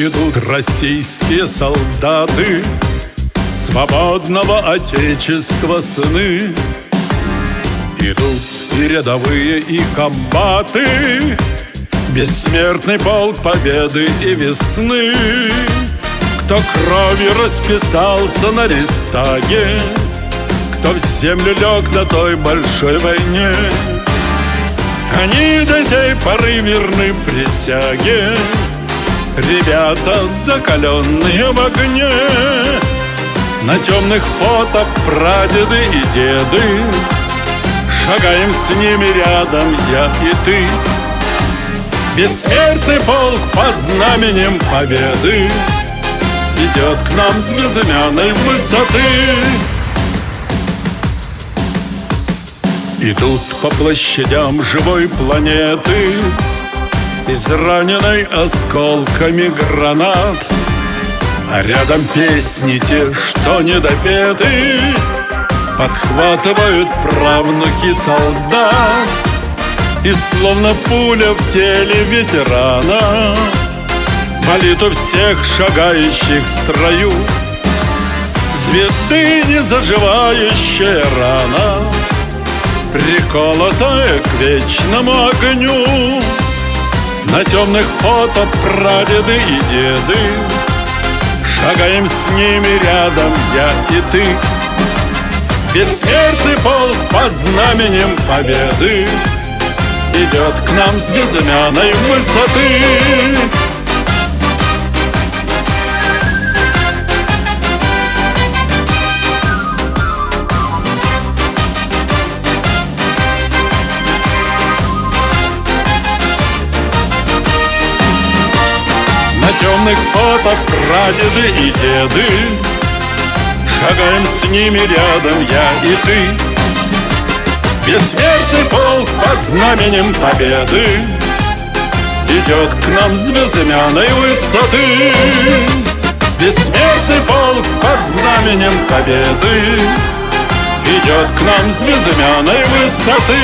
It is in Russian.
идут российские солдаты, свободного отечества сыны. Идут и рядовые, и комбаты, бессмертный полк победы и весны. Кто кровью расписался на Рейхстаге, кто в землю лег на той большой войне, они до сей поры верны присяге. Ребята, закаленные в огне, на темных фото прадеды и деды. Шагаем с ними рядом я и ты. Бессмертный полк под знаменем победы идет к нам с безымянной высоты. Идут по площадям живой планеты, израненной осколками гранат, а рядом песни те, что не допеты, подхватывают правнуки солдат. И словно пуля в теле ветерана болит у всех шагающих в строю звезды незаживающая рана, приколотая к вечному огню. На темных фото прадеды и деды, шагаем с ними рядом я и ты. Бессмертный полк под знаменем победы идет к нам с безымянной высоты. На темных фото прадеды и деды, шагаем с ними рядом я и ты. Бессмертный полк под знаменем победы идет к нам с безымянной высоты. Бессмертный полк под знаменем победы идет к нам с безымянной высоты.